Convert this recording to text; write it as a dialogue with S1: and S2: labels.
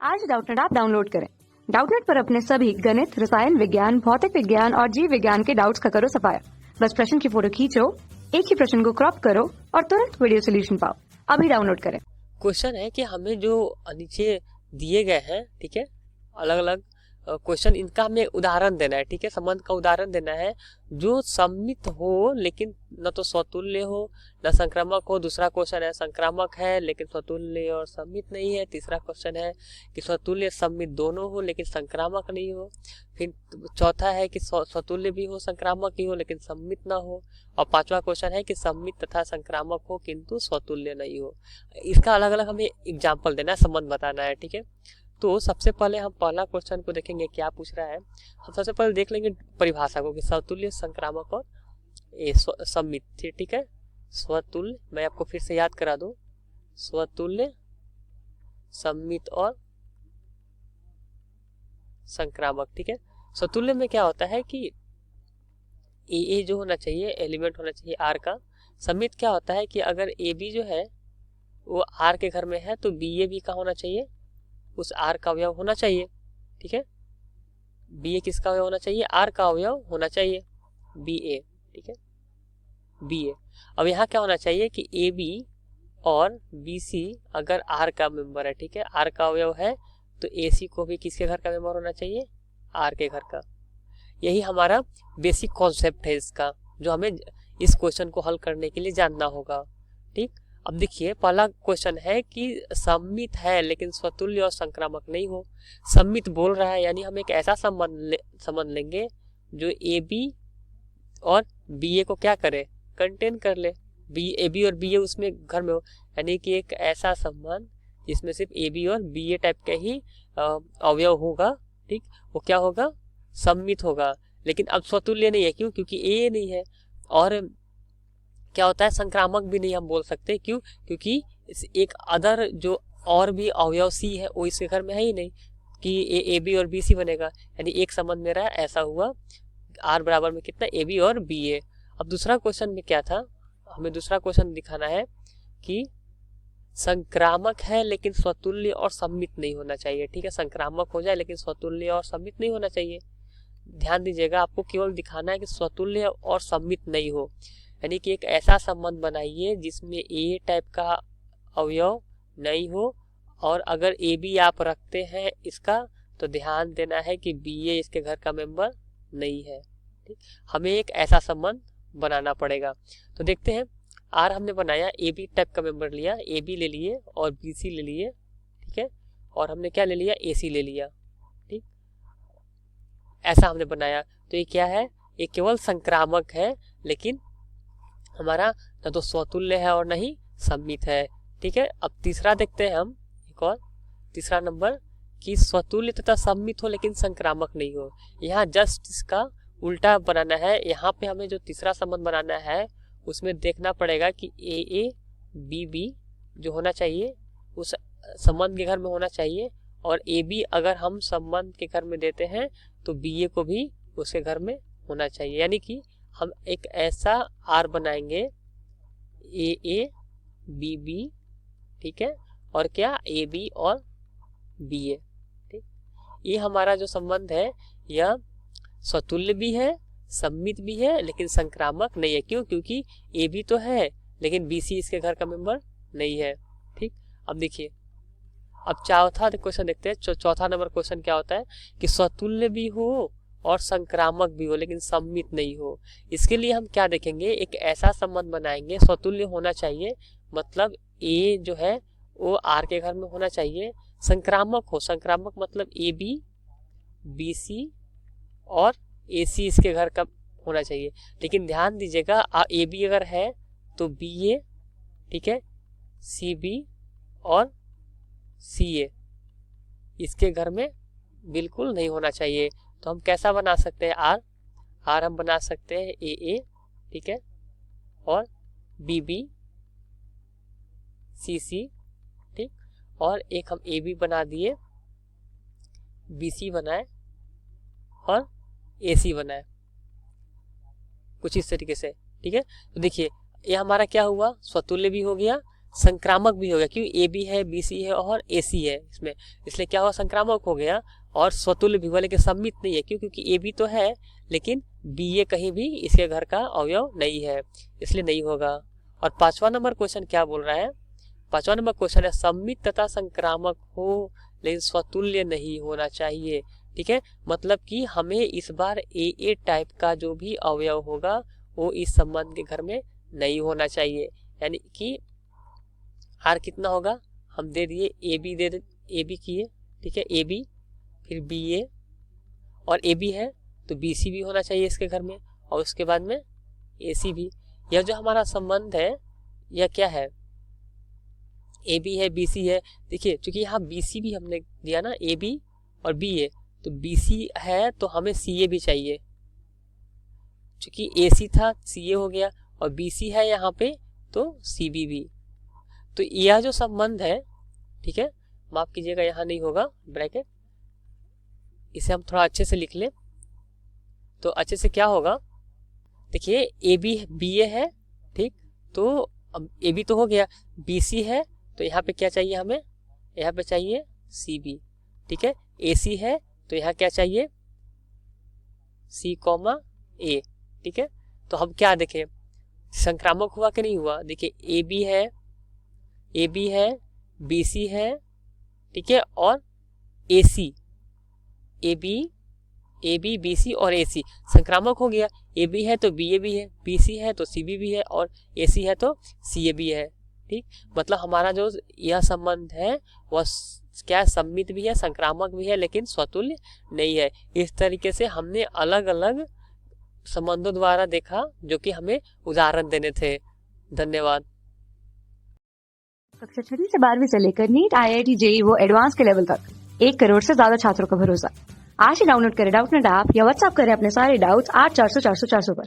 S1: आज Doubtnut app download करें। Doubtnut पर अपने सभी गणित, रसायन विज्ञान, भौतिक विज्ञान और जीव विज्ञान के डाउट्स का करो सफाया। बस प्रश्न की फोटो खींचो, एक ही प्रश्न को क्रॉप करो और तुरंत वीडियो सोल्यूशन पाओ। अभी डाउनलोड करें।
S2: क्वेश्चन है कि हमें जो नीचे दिए गए हैं, ठीक है, अलग अलग क्वेश्चन, इनका हमें उदाहरण देना है, ठीक है, संबंध का उदाहरण देना है जो सम्मित हो लेकिन न तो स्वतुल्य हो न संक्रामक हो। दूसरा क्वेश्चन है संक्रामक है लेकिन स्वतुल्य और सम्मित नहीं है। तीसरा क्वेश्चन है कि स्वतुल्य सम्मित दोनों हो लेकिन संक्रामक नहीं हो। फिर चौथा है कि स्वतुल्य भी हो संक्रामक ही हो लेकिन सम्मित ना हो। और पांचवा क्वेश्चन है कि सम्मित तथा संक्रामक हो किंतु स्वतुल्य नहीं हो। इसका अलग अलग हमें एग्जाम्पल देना है, संबंध बताना है, ठीक है। तो सबसे पहले हम पहला क्वेश्चन को देखेंगे क्या पूछ रहा है। हम सबसे पहले देख लेंगे परिभाषा को कि स्वतुल्य, संक्रामक और सम्मित, ठीक है। स्वतुल्य, मैं आपको फिर से याद करा दूं, स्वतुल्य, सम्मित और संक्रामक, ठीक है। स्वतुल्य में क्या होता है कि ए जो होना चाहिए, एलिमेंट होना चाहिए आर का। सम्मित क्या होता है कि अगर ए बी जो है वो आर के घर में है तो बी ए भी का होना चाहिए, उस आर का अवयव होना चाहिए, ठीक है। बी ए किसका अवयव होना चाहिए? आर का अवयव होना चाहिए, बी ए, ठीक है, बी ए। अब यहाँ क्या होना चाहिए कि ए बी और बी सी अगर आर का मेंबर है, ठीक है, आर का अवयव है, तो ए सी को भी किसके घर का मेंबर होना चाहिए? आर के घर का। यही हमारा बेसिक कॉन्सेप्ट है इसका, जो हमें इस क्वेश्चन को हल करने के लिए जानना होगा, ठीक। अब देखिए पहला क्वेश्चन है कि सम्मित है लेकिन स्वतुल्य और संक्रामक नहीं हो। सम्मित बोल रहा है यानी हम एक ऐसा संबंध लेंगे जो ए बी और बी ए को क्या करे, कंटेन कर ले। बी ए बी और बी ए उसमें घर में हो, यानी कि एक ऐसा संबंध जिसमें सिर्फ ए बी और बी ए टाइप के ही अवयव होगा, ठीक। वो क्या होगा? सम्मित होगा। लेकिन अब स्वतुल्य नहीं है, क्यों? क्योंकि ए नहीं है। और क्या होता है? संक्रामक भी नहीं हम बोल सकते, क्यों? क्योंकि एक अदर जो और भी अवयव सी है वो इसके घर में है ही नहीं कि ए बी और बी सी बनेगा। यानी एक संबंध मेरा ऐसा हुआ, आर बराबर में कितना? ए बी और बी ए। अब दूसरा क्वेश्चन में क्या था? हमें दूसरा क्वेश्चन दिखाना है कि संक्रामक है लेकिन स्वतुल्य और सम्मित नहीं होना चाहिए, ठीक है। संक्रामक हो जाए लेकिन स्वतुल्य और सम्मित नहीं होना चाहिए। ध्यान दीजिएगा, आपको केवल दिखाना है कि स्वतुल्य और सम्मित नहीं हो, यानी कि एक ऐसा संबंध बनाइए जिसमें ए टाइप का अवयव नहीं हो। और अगर ए बी आप रखते हैं इसका, तो ध्यान देना है कि बी ए इसके घर का मेंबर नहीं है, ठीक। हमें एक ऐसा संबंध बनाना पड़ेगा। तो देखते हैं, आर हमने बनाया, ए बी टाइप का मेंबर लिया, ए बी ले लिए और बी सी ले लिए, ठीक है। और हमने क्या ले लिया? ए सी ले लिया, ठीक। ऐसा हमने बनाया। तो ये क्या है? ये केवल संक्रामक है लेकिन हमारा न तो स्वतुल्य है और नहीं सम्मित है, ठीक है। अब तीसरा देखते हैं हम, एक और तीसरा नंबर, कि स्वतुल्य तथा सम्मित हो लेकिन संक्रामक नहीं हो। यहाँ जस्ट इसका उल्टा बनाना है। यहाँ पे हमें जो तीसरा संबंध बनाना है उसमें देखना पड़ेगा कि ए बी बी जो होना चाहिए उस संबंध के घर में होना चाहिए, और ए बी अगर हम संबंध के घर में देते हैं तो बी ए को भी उसके घर में होना चाहिए। यानी कि हम एक ऐसा आर बनाएंगे, ए बी बी, ठीक है, और क्या? ए बी और बी ए, ठीक। ये हमारा जो संबंध है यह स्वतुल्य भी है, सम्मित भी है लेकिन संक्रामक नहीं है। क्यों? क्योंकि ए बी तो है लेकिन बी सी इसके घर का मेंबर नहीं है, ठीक। अब देखिए, अब चौथा क्वेश्चन देखते हैं। चौथा नंबर क्वेश्चन क्या होता है कि स्वतुल्य भी हो और संक्रामक भी हो लेकिन सम्मित नहीं हो। इसके लिए हम क्या देखेंगे? एक ऐसा संबंध बनाएंगे, स्वतुल्य होना चाहिए, मतलब ए जो है वो आर के घर में होना चाहिए। संक्रामक हो, संक्रामक मतलब ए बी, बी सी और ए सी इसके घर का होना चाहिए। लेकिन ध्यान दीजिएगा, ए बी अगर है तो बी ए, ठीक है, सी बी और सी ए इसके घर में बिल्कुल नहीं होना चाहिए। तो हम कैसा बना सकते हैं? आर हम बना सकते हैं ए, ठीक है, और बी बी, सी सी, ठीक। और एक हम ए बी बना दिए, बी सी बनाए और ए सी बनाए, कुछ इस तरीके से, ठीक है। तो देखिए ये हमारा क्या हुआ? स्वतुल्य भी हो गया, संक्रामक भी हो गया, क्योंकि ए बी है, बी सी है और ए सी है इसमें, इसलिए क्या हुआ, संक्रामक हो गया। और स्वतुल्य भी हुआ, लेकिन सम्मित नहीं है, क्यों, क्योंकि ए बी तो है लेकिन बी ए कहीं भी इसके घर का अवयव नहीं है, इसलिए नहीं होगा। और 5वां नंबर क्वेश्चन क्या बोल रहा है, 5वां नंबर क्वेश्चन है सम्मित तथा संक्रामक हो लेकिन स्वतुल्य नहीं होना चाहिए। ठीक है, मतलब कि हमें इस बार ए टाइप का जो भी अवयव होगा वो इस संबंध के घर में नहीं होना चाहिए। यानी कि आर कितना होगा, हम दे दिए ए बी किए, ठीक है, ए बी फिर बी ए, और ए बी है तो बी सी भी होना चाहिए इसके घर में, और उसके बाद में ए सी भी। यह जो हमारा संबंध है यह क्या है, ए बी है, बी सी है। देखिए चूंकि यहाँ बी सी भी हमने दिया ना, ए बी और बी ए, तो बी सी है तो हमें सी ए भी चाहिए, चूंकि ए सी था सी ए हो गया, और बी सी है यहाँ पे तो सी बी भी। तो यह जो संबंध है, ठीक है, माफ कीजिएगा यहाँ नहीं होगा ब्रैकेट, इसे हम थोड़ा अच्छे से लिख लें। तो अच्छे से क्या होगा, देखिए ए बी बी ए है, ठीक, तो अब ए बी तो हो गया, बी सी है तो यहाँ पे क्या चाहिए हमें, यहाँ पे चाहिए सी बी, ठीक है, ए सी है तो यहाँ क्या चाहिए, सी कॉमा ए, ठीक है। तो हम क्या देखें, संक्रामक हुआ कि नहीं हुआ, देखिए ए बी है, बी सी है, ठीक है, और ए सी, ए बी बी सी और ए सी संक्रामक हो गया। ए बी है तो बी ए भी है, बी सी है तो सी बी भी है, और ए सी है तो सी ए भी है। ठीक, मतलब हमारा जो यह संबंध है वह क्या सम्मित भी है, संक्रामक भी है, लेकिन स्वतुल्य नहीं है। इस तरीके से हमने अलग अलग संबंधों द्वारा देखा जो कि हमें उदाहरण देने थे। धन्यवाद।
S1: कक्षा 6वीं से 12वीं से लेकर नीट, IIT, JEE वो एडवांस के लेवल तक 1 करोड़ से ज्यादा छात्रों का भरोसा। आज ही डाउनलोड करें डाउटनेट ऐप या व्हाट्सएप करें अपने सारे डाउट्स 8400 400 400 पर।